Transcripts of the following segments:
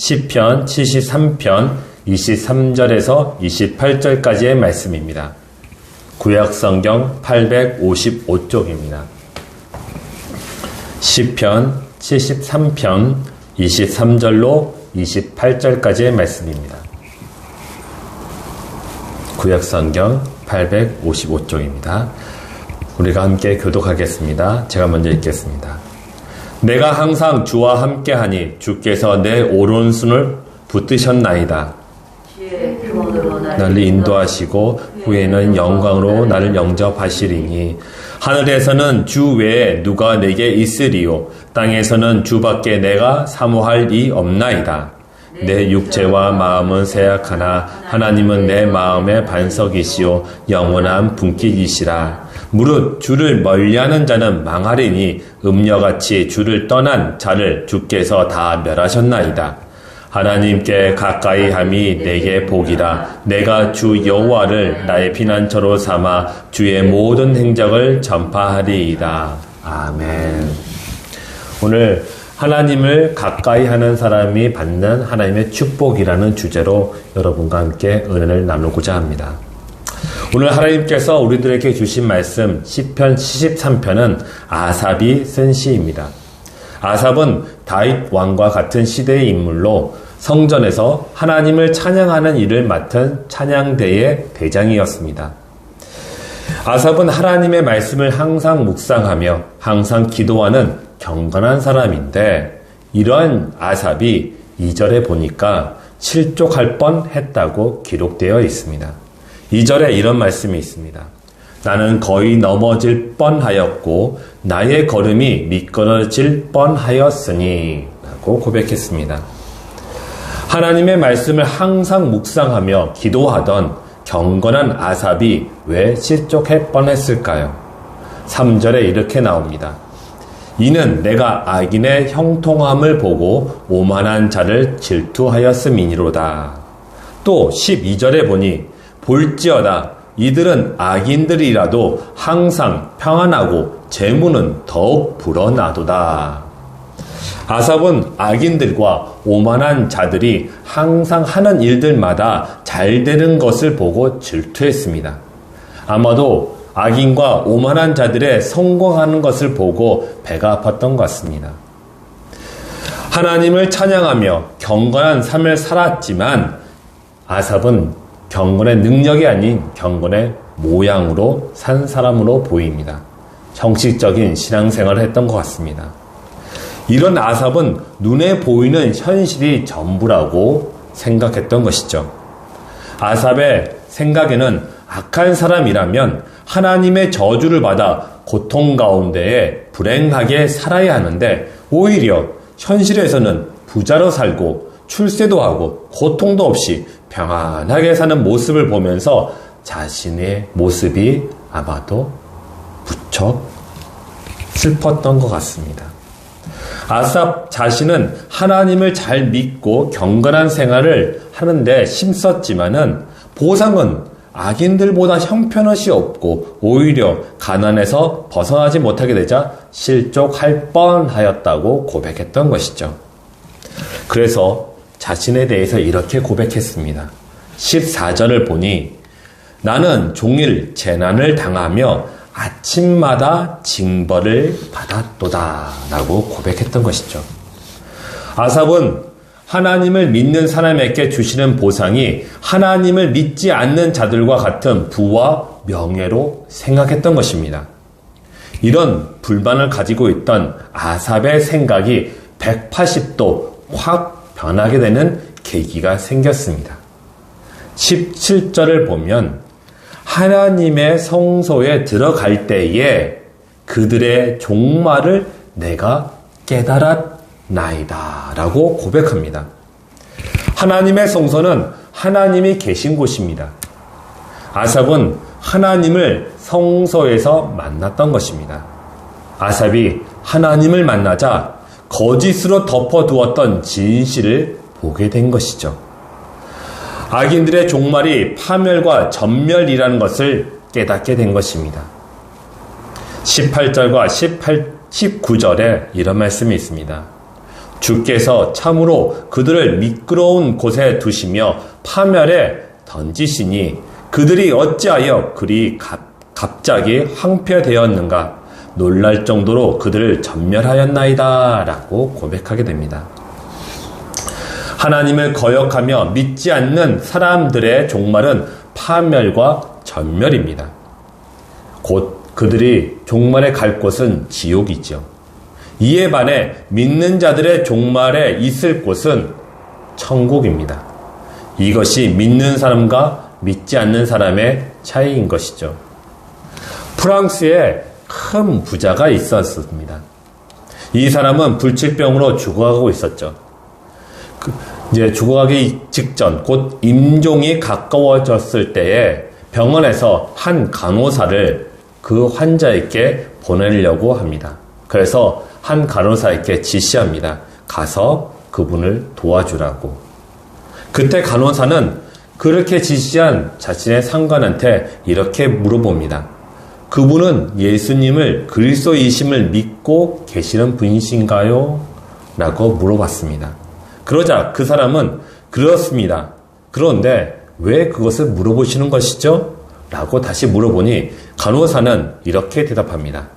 시편 73편 23절에서 28절까지의 말씀입니다. 구약성경 855쪽입니다. 시편 73편 23절로 28절까지의 말씀입니다. 구약성경 855쪽입니다. 우리가 함께 교독하겠습니다. 제가 먼저 읽겠습니다. 내가 항상 주와 함께하니 주께서 내 오른손을 붙드셨나이다. 나를 인도하시고 후에는 영광으로 나를 영접하시리니 하늘에서는 주 외에 누가 내게 있으리요 땅에서는 주밖에 내가 사모할 이 없나이다. 내 육체와 마음은 쇠약하나 하나님은 내 마음의 반석이시요 영원한 분깃이시라. 무릇 주를 멀리하는 자는 망하리니 음녀같이 주를 떠난 자를 주께서 다 멸하셨나이다. 하나님께 가까이 함이 내게 복이라. 내가 주 여호와를 나의 피난처로 삼아 주의 모든 행적을 전파하리이다. 아멘. 오늘 하나님을 가까이 하는 사람이 받는 하나님의 축복이라는 주제로 여러분과 함께 은혜를 나누고자 합니다. 오늘 하나님께서 우리들에게 주신 말씀 시편 73편은 아삽이 쓴 시입니다. 아삽은 다윗 왕과 같은 시대의 인물로 성전에서 하나님을 찬양하는 일을 맡은 찬양대의 대장이었습니다. 아삽은 하나님의 말씀을 항상 묵상하며 항상 기도하는 경건한 사람인데 이러한 아삽이 2절에 보니까 실족할 뻔했다고 기록되어 있습니다. 2절에 이런 말씀이 있습니다. 나는 거의 넘어질 뻔하였고 나의 걸음이 미끄러질 뻔하였으니 라고 고백했습니다. 하나님의 말씀을 항상 묵상하며 기도하던 경건한 아삽이 왜 실족할 뻔했을까요? 3절에 이렇게 나옵니다. 이는 내가 악인의 형통함을 보고 오만한 자를 질투하였음이니로다. 또 12절에 보니 볼지어다 이들은 악인들이라도 항상 평안하고 재물은 더욱 불어나도다. 아삽은 악인들과 오만한 자들이 항상 하는 일들마다 잘 되는 것을 보고 질투했습니다. 아마도 악인과 오만한 자들의 성공하는 것을 보고 배가 아팠던 것 같습니다. 하나님을 찬양하며 경건한 삶을 살았지만 아삽은 경건의 능력이 아닌 경건의 모양으로 산 사람으로 보입니다. 형식적인 신앙생활을 했던 것 같습니다. 이런 아삽은 눈에 보이는 현실이 전부라고 생각했던 것이죠. 아삽의 생각에는 악한 사람이라면 하나님의 저주를 받아 고통 가운데에 불행하게 살아야 하는데 오히려 현실에서는 부자로 살고 출세도 하고 고통도 없이 평안하게 사는 모습을 보면서 자신의 모습이 아마도 무척 슬펐던 것 같습니다. 아삽 자신은 하나님을 잘 믿고 경건한 생활을 하는데 힘썼지만은 보상은 악인들보다 형편없이 없고 오히려 가난에서 벗어나지 못하게 되자 실족할 뻔하였다고 고백했던 것이죠. 그래서 자신에 대해서 이렇게 고백했습니다. 14절을 보니 나는 종일 재난을 당하며 아침마다 징벌을 받았도다 라고 고백했던 것이죠. 아삽은 하나님을 믿는 사람에게 주시는 보상이 하나님을 믿지 않는 자들과 같은 부와 명예로 생각했던 것입니다. 이런 불만을 가지고 있던 아삽의 생각이 180도 확 변하게 되는 계기가 생겼습니다. 17절을 보면 하나님의 성소에 들어갈 때에 그들의 종말을 내가 깨달았나이다 라고 고백합니다. 하나님의 성소는 하나님이 계신 곳입니다. 아삽은 하나님을 성소에서 만났던 것입니다. 아삽이 하나님을 만나자 거짓으로 덮어두었던 진실을 보게 된 것이죠. 악인들의 종말이 파멸과 전멸이라는 것을 깨닫게 된 것입니다. 18절과 19절에 이런 말씀이 있습니다. 주께서 참으로 그들을 미끄러운 곳에 두시며 파멸에 던지시니 그들이 어찌하여 그리 갑자기 황폐되었는가 놀랄 정도로 그들을 전멸하였나이다 라고 고백하게 됩니다. 하나님을 거역하며 믿지 않는 사람들의 종말은 파멸과 전멸입니다. 곧 그들이 종말에 갈 곳은 지옥이죠. 이에 반해 믿는 자들의 종말에 있을 곳은 천국입니다. 이것이 믿는 사람과 믿지 않는 사람의 차이인 것이죠. 프랑스에 큰 부자가 있었습니다. 이 사람은 불치병으로 죽어가고 있었죠. 이제 죽어가기 직전, 곧 임종이 가까워졌을 때에 병원에서 한 간호사를 그 환자에게 보내려고 합니다. 그래서 한 간호사에게 지시합니다. 가서 그분을 도와주라고. 그때 간호사는 그렇게 지시한 자신의 상관한테 이렇게 물어봅니다. 그분은 예수님을 그리스도이심을 믿고 계시는 분이신가요? 라고 물어봤습니다. 그러자 그 사람은 그렇습니다. 그런데 왜 그것을 물어보시는 것이죠? 라고 다시 물어보니 간호사는 이렇게 대답합니다.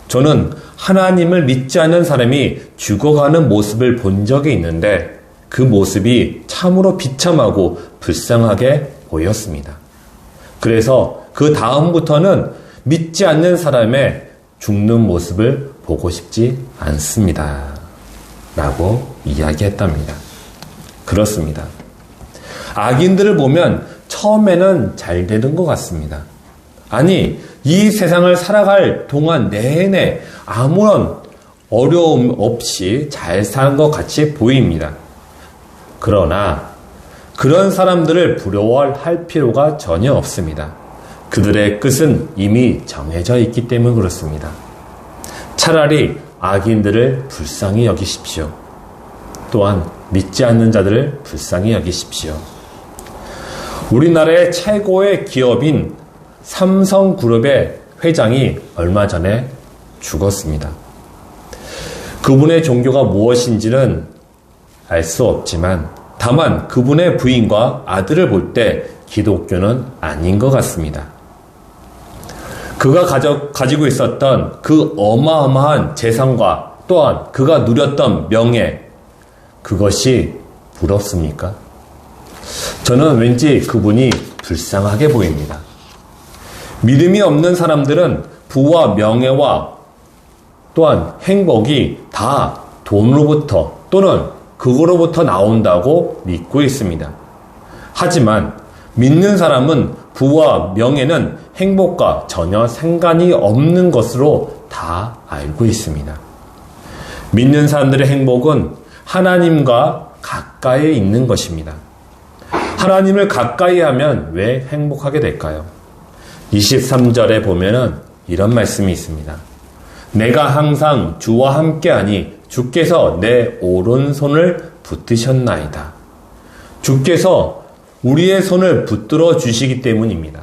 저는 하나님을 믿지 않는 사람이 죽어가는 모습을 본 적이 있는데 그 모습이 참으로 비참하고 불쌍하게 보였습니다. 그래서 그 다음부터는 믿지 않는 사람의 죽는 모습을 보고 싶지 않습니다. 라고 이야기했답니다. 그렇습니다. 악인들을 보면 처음에는 잘 되는 것 같습니다. 아니, 이 세상을 살아갈 동안 내내 아무런 어려움 없이 잘 사는 것 같이 보입니다. 그러나 그런 사람들을 부러워할 필요가 전혀 없습니다. 그들의 끝은 이미 정해져 있기 때문에 그렇습니다. 차라리 악인들을 불쌍히 여기십시오. 또한 믿지 않는 자들을 불쌍히 여기십시오. 우리나라의 최고의 기업인 삼성그룹의 회장이 얼마 전에 죽었습니다. 그분의 종교가 무엇인지는 알 수 없지만 다만 그분의 부인과 아들을 볼 때 기독교는 아닌 것 같습니다. 그가 가지고 있었던 그 어마어마한 재산과 또한 그가 누렸던 명예, 그것이 부럽습니까? 저는 왠지 그분이 불쌍하게 보입니다. 믿음이 없는 사람들은 부와 명예와 또한 행복이 다 돈으로부터 또는 그거로부터 나온다고 믿고 있습니다. 하지만 믿는 사람은 부와 명예는 행복과 전혀 상관이 없는 것으로 다 알고 있습니다. 믿는 사람들의 행복은 하나님과 가까이 있는 것입니다. 하나님을 가까이 하면 왜 행복하게 될까요? 23절에 보면은 이런 말씀이 있습니다. 내가 항상 주와 함께하니 주께서 내 오른손을 붙드셨나이다. 주께서 우리의 손을 붙들어 주시기 때문입니다.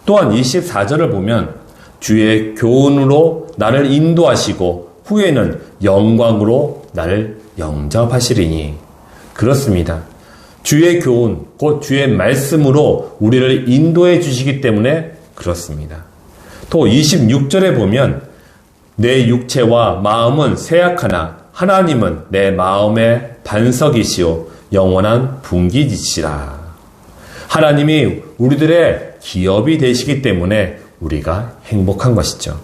또한 24절을 보면 주의 교훈으로 나를 인도하시고 후에는 영광으로 나를 영접하시리니. 그렇습니다. 주의 교훈, 곧 주의 말씀으로 우리를 인도해 주시기 때문에 그렇습니다. 또 26절에 보면 내 육체와 마음은 쇠약하나 하나님은 내 마음의 반석이시오 영원한 분기지시라. 하나님이 우리들의 기업이 되시기 때문에 우리가 행복한 것이죠.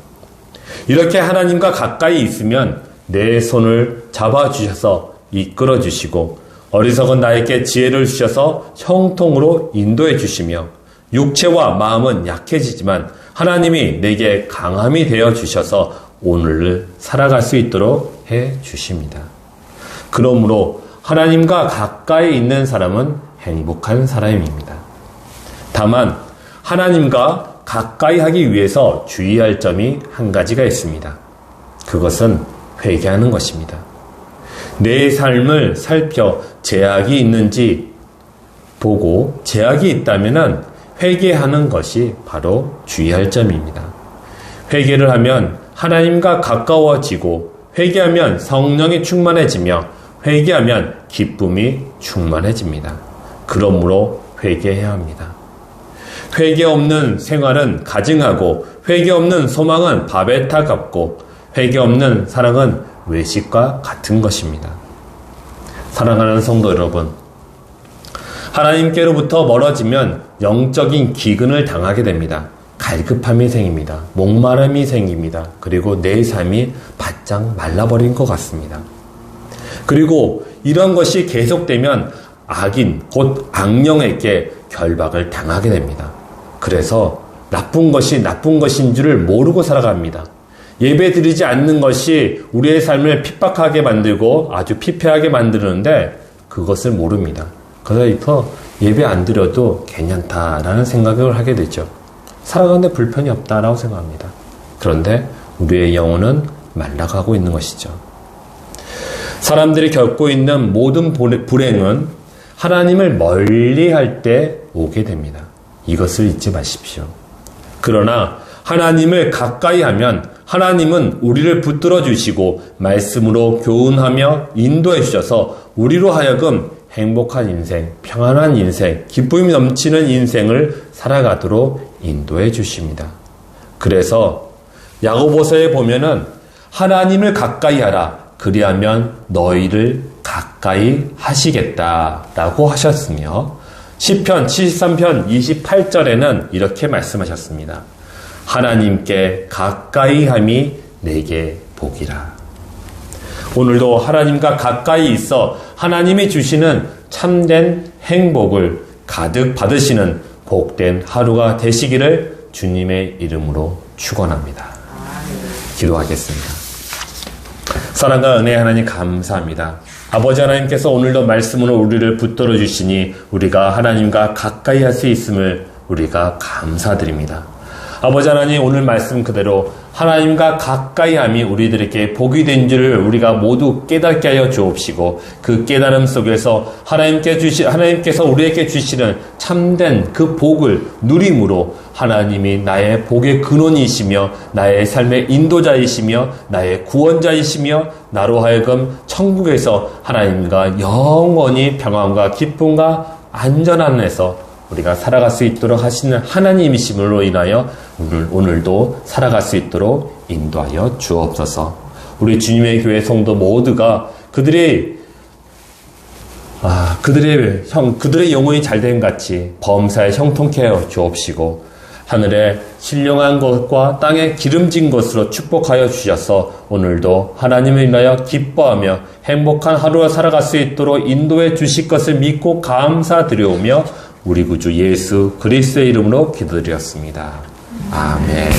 이렇게 하나님과 가까이 있으면 내 손을 잡아주셔서 이끌어 주시고 어리석은 나에게 지혜를 주셔서 형통으로 인도해 주시며 육체와 마음은 약해지지만 하나님이 내게 강함이 되어 주셔서 오늘을 살아갈 수 있도록 해 주십니다. 그러므로 하나님과 가까이 있는 사람은 행복한 사람입니다. 다만 하나님과 가까이 하기 위해서 주의할 점이 한 가지가 있습니다. 그것은 회개하는 것입니다. 내 삶을 살펴 제약이 있는지 보고 제약이 있다면 회개하는 것이 바로 주의할 점입니다. 회개를 하면 하나님과 가까워지고 회개하면 성령이 충만해지며 회개하면 기쁨이 충만해집니다. 그러므로 회개해야 합니다. 회개 없는 생활은 가증하고 회개 없는 소망은 밥에 타갑고 회개 없는 사랑은 외식과 같은 것입니다. 사랑하는 성도 여러분, 하나님께로부터 멀어지면 영적인 기근을 당하게 됩니다. 갈급함이 생깁니다. 목마름이 생깁니다. 그리고 내 삶이 바짝 말라버린 것 같습니다. 그리고 이런 것이 계속되면 악인, 곧 악령에게 결박을 당하게 됩니다. 그래서 나쁜 것이 나쁜 것인 줄을 모르고 살아갑니다. 예배 드리지 않는 것이 우리의 삶을 핍박하게 만들고 아주 피폐하게 만드는데 그것을 모릅니다. 그래서 예배 안 드려도 괜찮다라는 생각을 하게 되죠. 살아가는데 불편이 없다라고 생각합니다. 그런데 우리의 영혼은 말라가고 있는 것이죠. 사람들이 겪고 있는 모든 불행은 하나님을 멀리할 때 오게 됩니다. 이것을 잊지 마십시오. 그러나 하나님을 가까이 하면 하나님은 우리를 붙들어 주시고 말씀으로 교훈하며 인도해 주셔서 우리로 하여금 행복한 인생, 평안한 인생, 기쁨이 넘치는 인생을 살아가도록 인도해 주십니다. 그래서 야고보서에 보면은 하나님을 가까이 하라. 그리하면 너희를 가까이 하시겠다라고 하셨으며 시편 73편 28절에는 이렇게 말씀하셨습니다. 하나님께 가까이 함이 내게 복이라. 오늘도 하나님과 가까이 있어 하나님이 주시는 참된 행복을 가득 받으시는 복된 하루가 되시기를 주님의 이름으로 축원합니다. 기도하겠습니다. 사랑과 은혜의 하나님 감사합니다. 아버지 하나님께서 오늘도 말씀으로 우리를 붙들어 주시니 우리가 하나님과 가까이 할 수 있음을 우리가 감사드립니다. 아버지 하나님, 오늘 말씀 그대로 하나님과 가까이 함이 우리들에게 복이 된 줄을 우리가 모두 깨닫게 하여 주옵시고 그 깨달음 속에서 하나님께서 우리에게 주시는 참된 그 복을 누림으로 하나님이 나의 복의 근원이시며 나의 삶의 인도자이시며 나의 구원자이시며 나로 하여금 천국에서 하나님과 영원히 평안과 기쁨과 안전 안에서 우리가 살아갈 수 있도록 하시는 하나님이심으로 인하여 오늘도 살아갈 수 있도록 인도하여 주옵소서. 우리 주님의 교회 성도 모두가 그들의 영혼이 잘됨 같이 범사에 형통케 하여 주옵시고 하늘에 신령한 것과 땅에 기름진 것으로 축복하여 주셔서 오늘도 하나님을 인하여 기뻐하며 행복한 하루를 살아갈 수 있도록 인도해 주실 것을 믿고 감사드려오며 우리 구주 예수 그리스도의 이름으로 기도드렸습니다. 아멘.